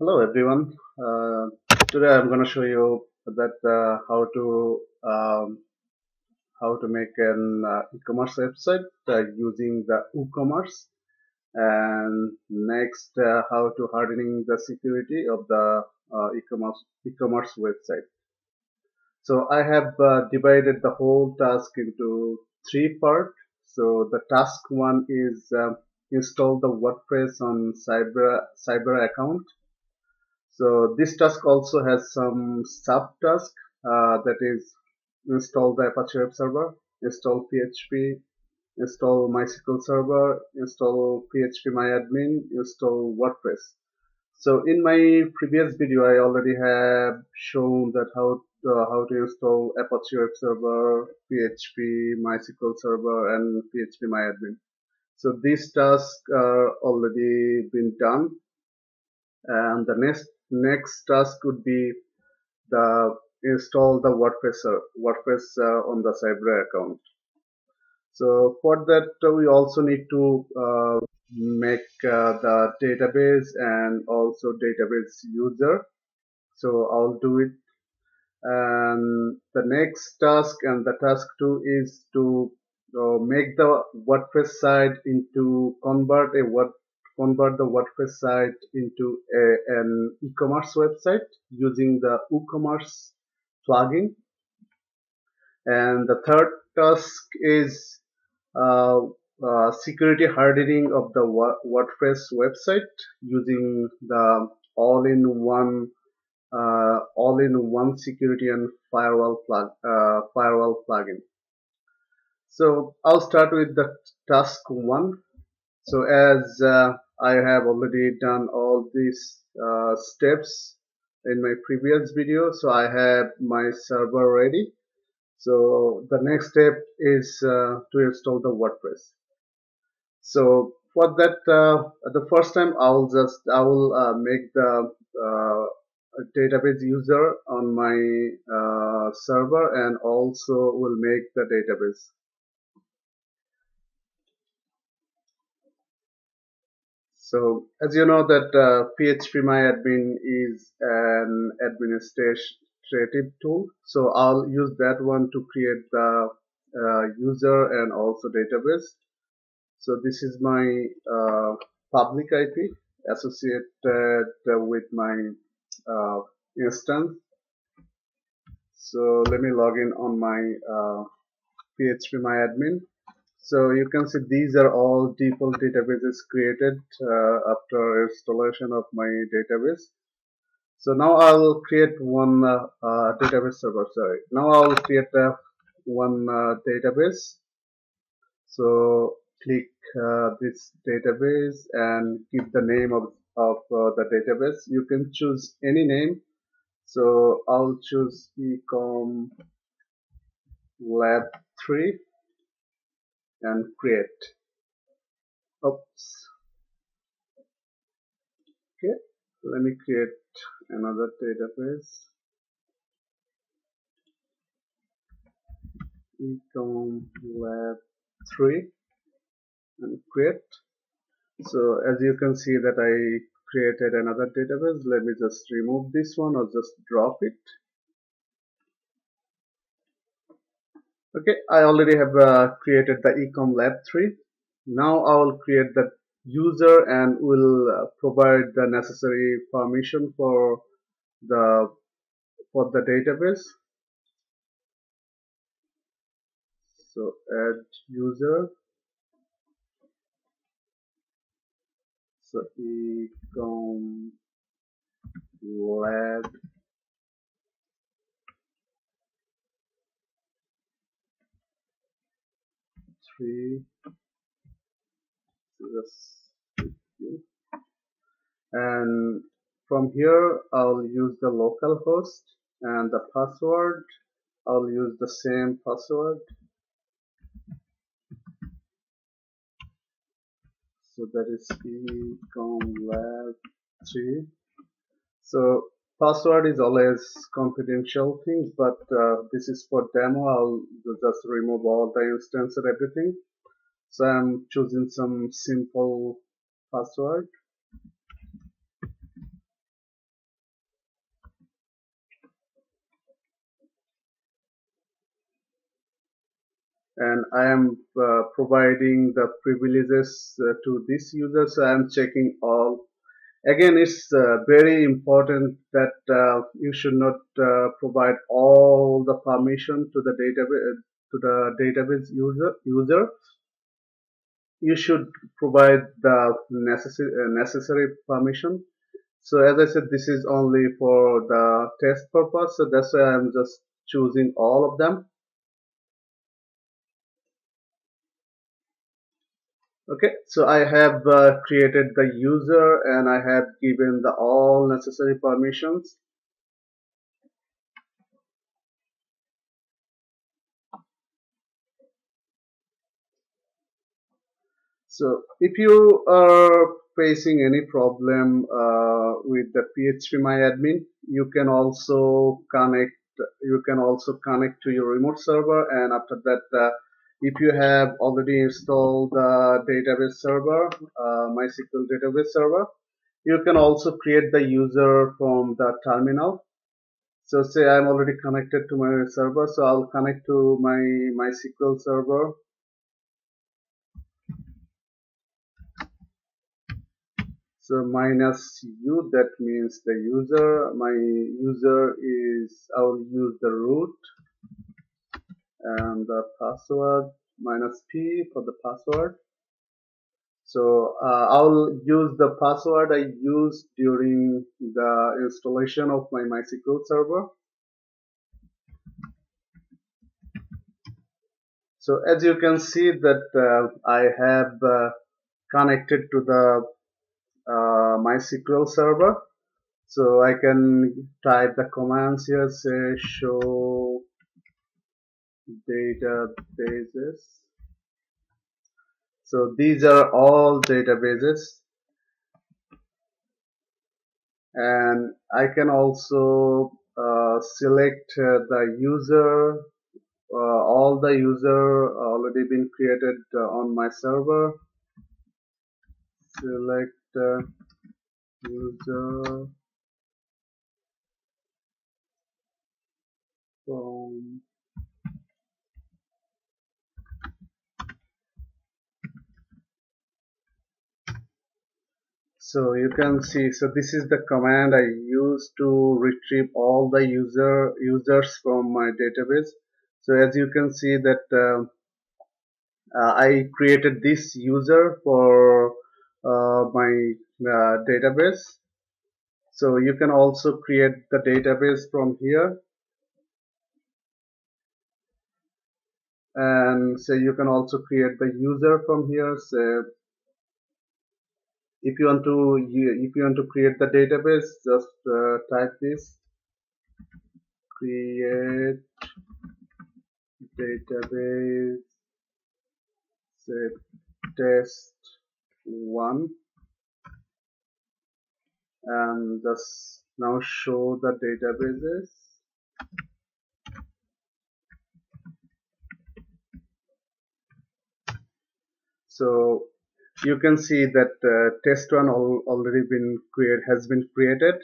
Hello everyone. Today I'm going to show you that how to make an e-commerce website using the WooCommerce, and next how to hardening the security of the e-commerce website. So I have divided the whole task into three parts. So the task one is install the WordPress on Cybera account. So this task also has some subtask that is install the Apache Web Server, install PHP, install MySQL Server, install PHP install WordPress. So in my previous video, I already have shown that how to install Apache Web Server, PHP, MySQL Server, and PHP So these tasks are already been done, and the next task would be the install the WordPress on the Cybera account. So for that we also need to make the database and also database user. So I'll do it. And the next task and the task two is to make the WordPress site into convert the WordPress site into an e-commerce website using the WooCommerce plugin. And the third task is uh, security hardening of the WordPress website using the all-in-one all-in-one security and firewall plugin. So I'll start with the task one. So as I have already done all these steps in my previous video, so I have my server ready. So the next step is to install the WordPress. So for that, the first time I will make the database user on my server, and also will make the database. So as you know that PHP is an administrative tool. So I'll use that one to create the user and also database. So this is my public IP associated with my instance. So let me log in on my PHP So you can see these are all default databases created after installation of my database. So now I'll create one database server. Sorry. Now I'll create one database. So click this database and give the name of the database. You can choose any name. So I'll choose ecom lab 3 and create. Oops. Okay. Let me create another database. Ecom lab 3 and create. So as you can see that I created another database. Let me just remove this one or just drop it. Okay, I already have created the ecom lab 3. Now I will create the user and will provide the necessary permission the for the database. So add user. So ecom lab 3. And from here I'll use the local host, and the password I'll use the same password. So that is ecom lab 3. So password is always confidential things, but this is for demo. I'll just remove all the instance and everything. So I'm choosing some simple password. and I am providing the privileges to this user, so I am checking all. Again, it's very important that you should not provide all the permission to the database user. You should provide the necessary permission. So as I said, this is only for the test purpose, so that's why I'm just choosing all of them. Okay, so I have created the user and I have given the all necessary permissions. So if you are facing any problem with the phpMyAdmin, you can also connect. You can also connect to your remote server, and after that, if you have already installed the database server, MySQL database server, you can also create the user from the terminal. So say I'm already connected to my server, so I'll connect to my MySQL server. So minus u, that means the user. My user is, I'll use the root, and the password minus p for the password. So I'll use the password I used during the installation of my MySQL server. So as you can see that I have connected to the MySQL server. So I can type the commands here, say show databases. So these are all databases, and I can also select the user. All the user already been created on my server. Select user from. So you can see, so this is the command I use to retrieve all the users from my database. So as you can see that I created this user for my database. So you can also create the database from here, and so you can also create the user from here. So if you want to create the database, just type this create database, say test one, and just now show the databases. So you can see that test one already has been created.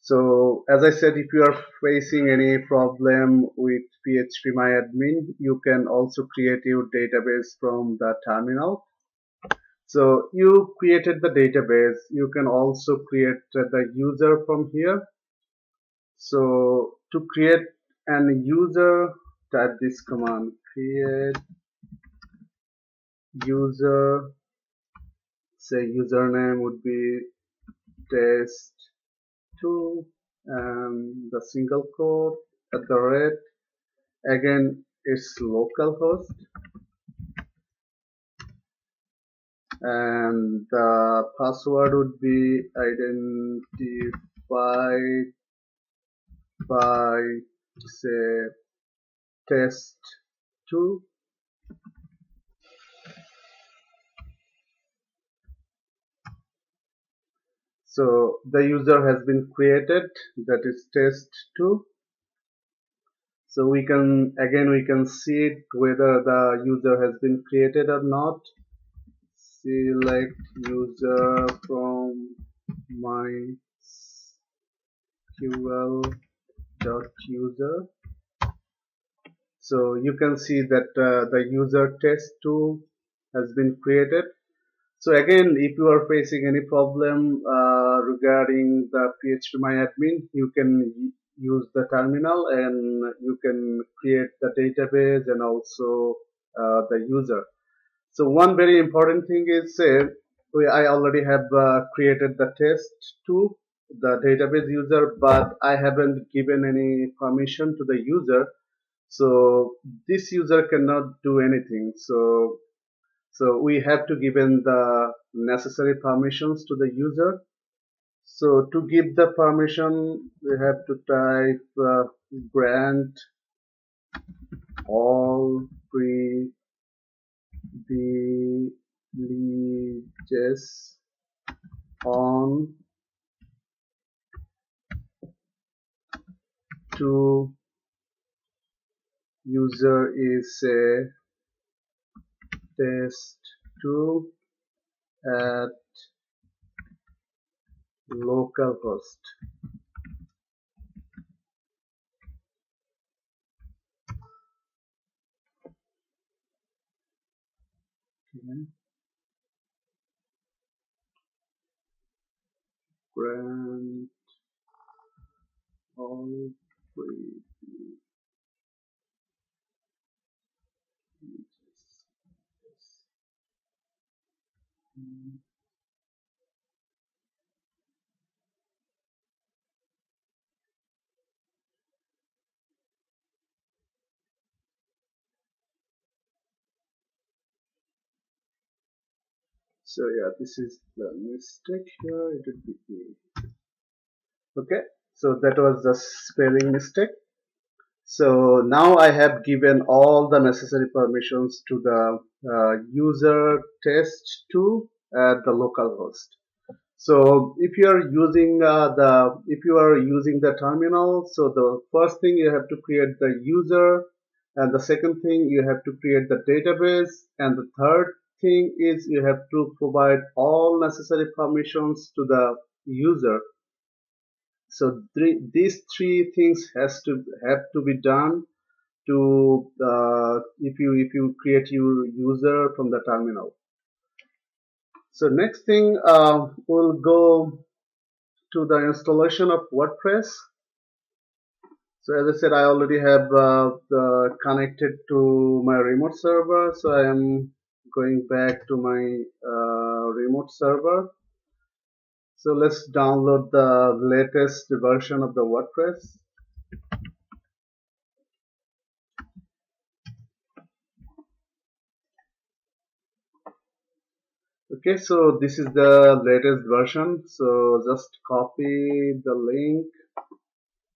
So as I said, if you are facing any problem with phpMyAdmin, you can also create your database from the terminal. So you created the database. You can also create the user from here. So to create an user, type this command: create user. Say username would be test2, and the single quote at the rate. Again, it's localhost, and the password would be identified by, say, test2. So the user has been created, that is test2. So we can see it whether the user has been created or not. Select user from MySQL.user. So you can see that the user test2 has been created. So again, if you are facing any problem regarding the phpMyAdmin, you can use the terminal and you can create the database and also the user. So one very important thing is I already have created the test to the database user, but I haven't given any permission to the user. So this user cannot do anything. So we have to give in the necessary permissions to the user. So to give the permission, we have to type grant all privileges on to user is a test2 at localhost. Okay. Grant all privileges. So yeah, this is the mistake here. It would be A. Okay, so that was the spelling mistake. So now I have given all the necessary permissions to the user test2 at the localhost. So if you are using the terminal, so the first thing you have to create the user, and the second thing you have to create the database, and the third thing is you have to provide all necessary permissions to the user. So these three things have to be done to if you create your user from the terminal. So next thing we'll go to the installation of WordPress. So as I said, I already have connected to my remote server. So I am going back to my remote server. So let's download the latest version of the WordPress. Okay, so this is the latest version. So just copy the link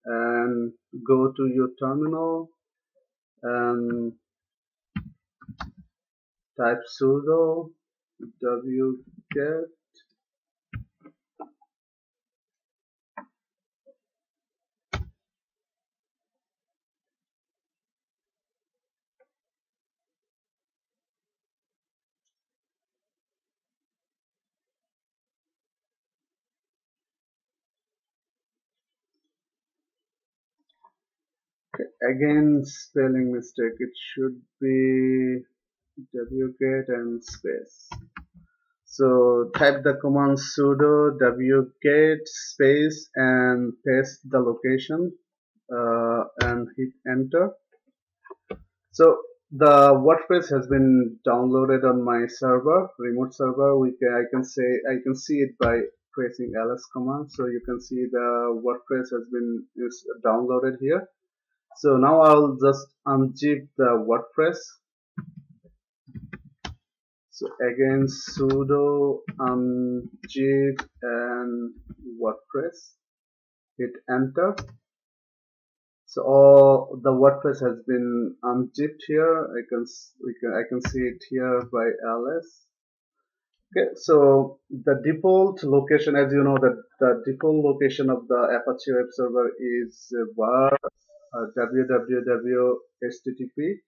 and go to your terminal and type sudo wget. Again, spelling mistake. It should be wget and space. So type the command sudo wget space and paste the location and hit enter. So the WordPress has been downloaded on my server, remote server. I can see it by pressing ls command. So you can see the WordPress has been downloaded here. So now I'll just unzip the WordPress. So again sudo unzip and WordPress. Hit enter. So all the WordPress has been unzipped here. I can see it here by ls. Okay, so the default location, as you know, that the default location of the Apache web server is var www http.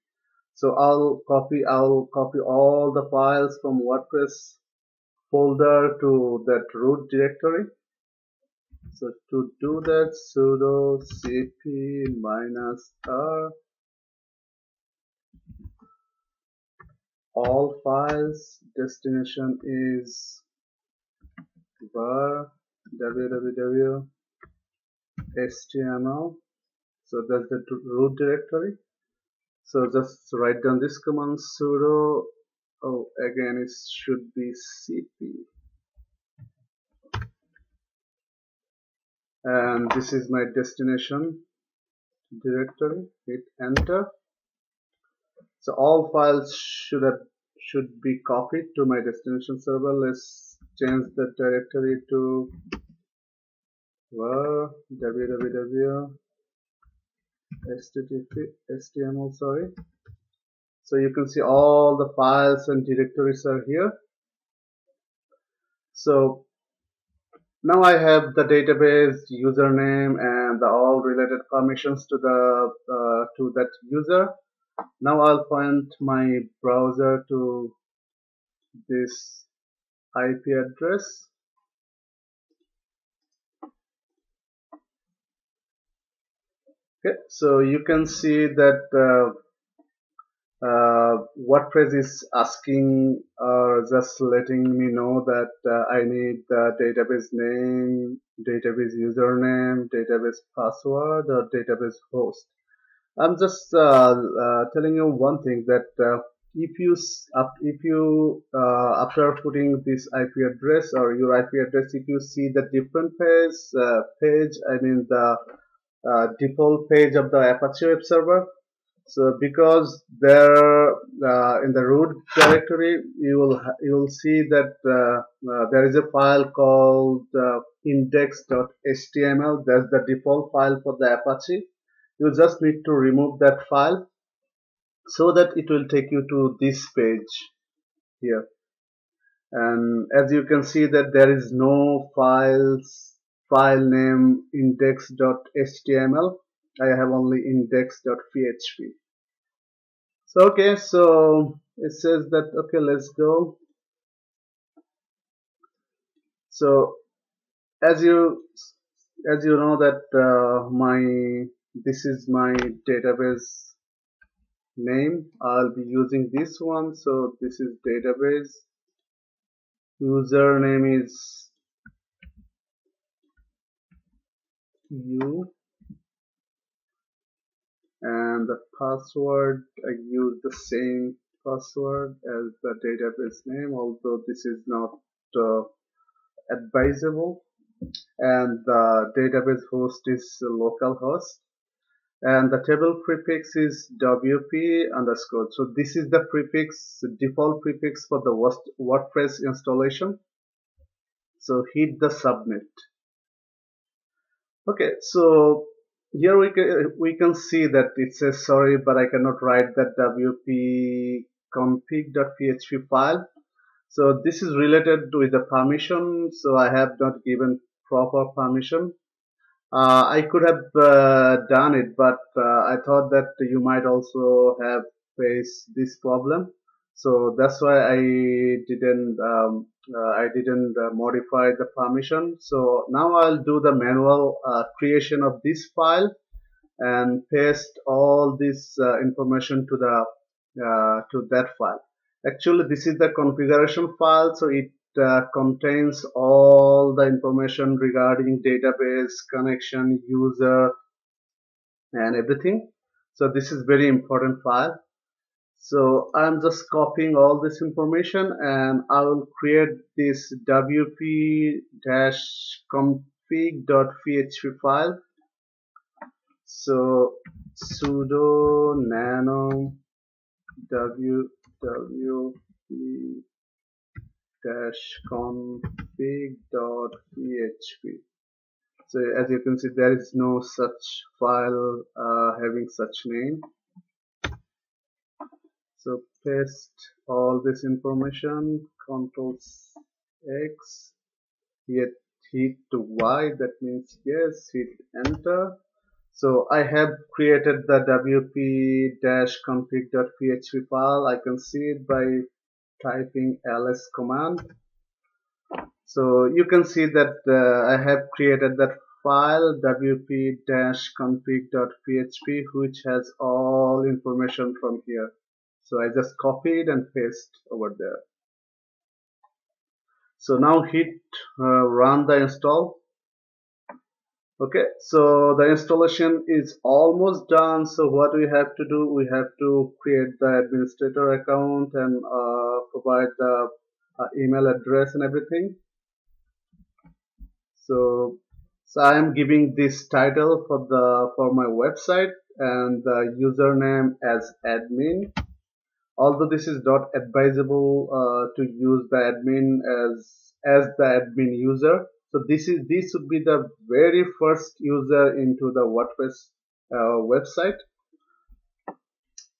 So I'll copy all the files from WordPress folder to that root directory. So to do that, sudo cp -r all files. Destination is var www.html. So that's the root directory. So just write down this command sudo. Oh, again it should be cp. And this is my destination directory. Hit enter. So all files should be copied to my destination server. Let's change the directory to www.html. Sorry. So you can see all the files and directories are here. So now I have the database username and all related permissions to that user. Now I'll point my browser to this IP address. Okay, so you can see that Wordpress is asking or just letting me know that I need the database name, database username, database password, or database host. I'm just telling you one thing that if you after putting this IP address or your IP address, if you see the different page, I mean the default page of the Apache web server. So because there in the root directory, you will see that there is a file called index.html. That's the default file for the Apache. You just need to remove that file so that it will take you to this page here. And as you can see that there is no file name index.html. I have only index.php. So okay, so it says that okay, let's go. So as you know that this is my database name. I'll be using this one. So this is database. Username is you, and the password I use the same password as the database name, although this is not uh, advisable. And the database host is localhost, and the table prefix is wp underscore. So this is the default prefix for the WordPress installation. So hit the submit. Okay, so here we can see that it says sorry, but I cannot write that wp config.php file. So this is related with the permission. So I have not given proper permission. I could have done it, but I thought that you might also have faced this problem. So that's why I didn't modify the permission. So now I'll do the manual creation of this file and paste all this information to that file. Actually, this is the configuration file, so it contains all the information regarding database connection, user, and everything. So this is very important file. So I'm just copying all this information, and I will create this wp-config.php file. So sudo nano wp-config.php. So as you can see, there is no such file having such name. So paste all this information, Ctrl X, hit Y, that means yes, hit enter. So I have created the wp-config.php file. I can see it by typing ls command. So you can see that I have created that file wp-config.php, which has all information from here. So I just copied and paste over there. So now hit run the install. Okay, so the installation is almost done. So what we have to do, we have to create the administrator account and provide the email address and everything. So, so I am giving this title for my website and the username as admin. Although this is not advisable to use the admin as the admin user. So this would be the very first user into the WordPress website,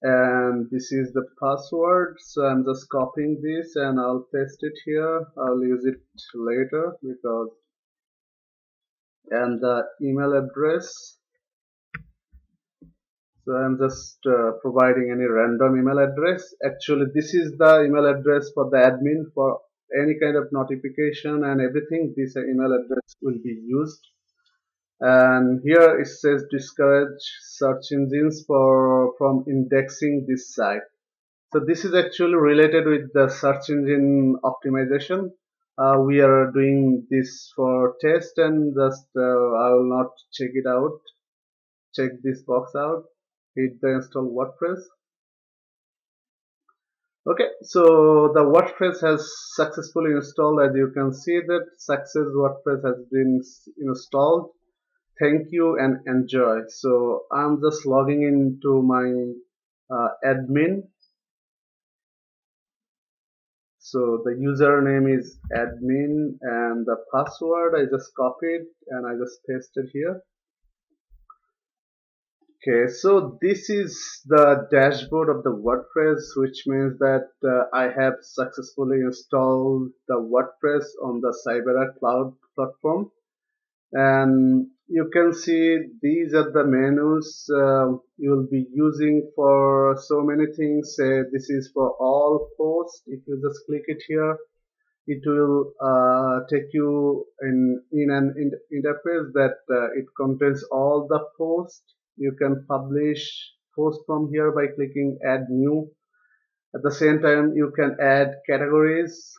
and this is the password. So I'm just copying this and I'll paste it here. I'll use it later because, and the email address. So I'm just providing any random email address. Actually, this is the email address for the admin for any kind of notification and everything. This email address will be used. And here it says discourage search engines from indexing this site. So this is actually related with the search engine optimization. We are doing this for test and just I will not check it out. Check this box out. Hit the install WordPress. Okay, so the WordPress has successfully installed. As you can see that success WordPress has been installed. Thank you and enjoy. So I'm just logging into my admin. So the username is admin and the password I just copied and I just pasted here. Okay, so this is the dashboard of the WordPress, which means that I have successfully installed the WordPress on the Cybera cloud platform. And you can see these are the menus you'll be using for so many things. Say this is for all posts. If you just click it here, it will take you in an interface that it contains all the posts. You can publish post from here by clicking add new. At the same time, you can add categories.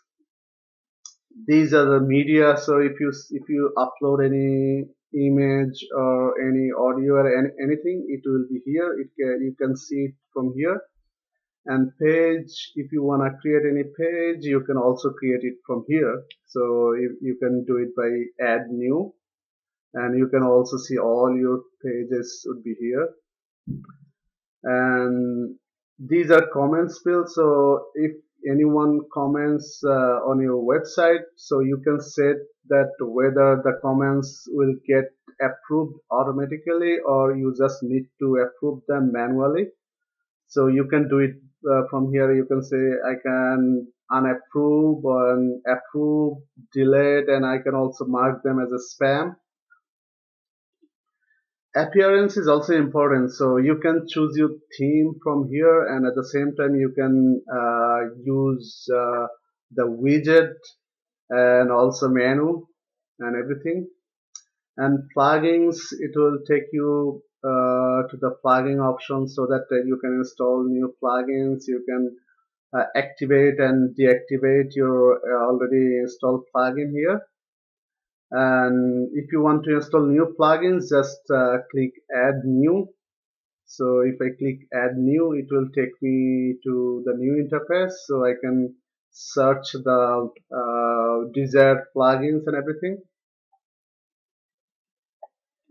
These are the media. So if you upload any image or any audio or anything, it will be here. You can see it from here. And page, if you want to create any page, you can also create it from here. So you can do it by add new, and you can also see all your pages would be here. And these are comments fields. So if anyone comments on your website, so you can set that whether the comments will get approved automatically or you just need to approve them manually. So you can do it from here. You can say I can unapprove and approve, delete, and I can also mark them as a spam. Appearance is also important. So you can choose your theme from here, and at the same time you can use the widget and also menu and everything. And plugins, it will take you to the plugin option so that you can install new plugins. You can activate and deactivate your already installed plugin here. And if you want to install new plugins, just click add new. So if I click add new, it will take me to the new interface, so I can search the desired plugins and everything.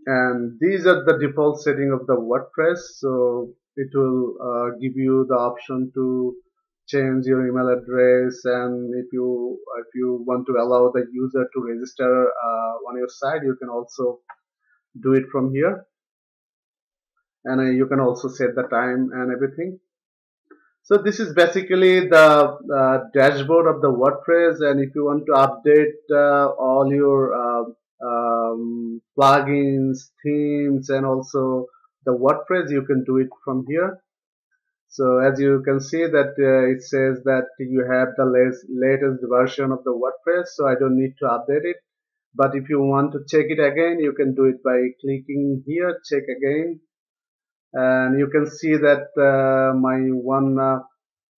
And these are the default setting of the WordPress. So it will give you the option to change your email address, and if you want to allow the user to register on your site, you can also do it from here. And you can also set the time and everything. So this is basically the dashboard of the WordPress. And if you want to update all your plugins, themes, and also the WordPress, you can do it from here. So as you can see that it says that you have the latest version of the WordPress, so I don't need to update it. But if you want to check it again, you can do it by clicking here, check again. And you can see that my one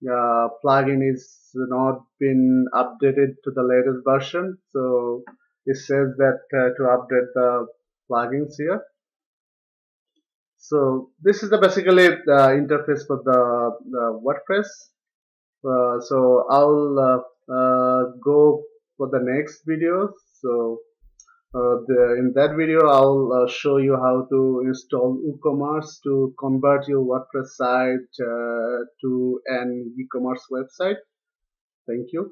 plugin is not been updated to the latest version. So it says that to update the plugins here. So this is the basically the interface for the WordPress. So I'll go for the next video. So in that video, I'll show you how to install WooCommerce to convert your WordPress site to an e-commerce website. Thank you.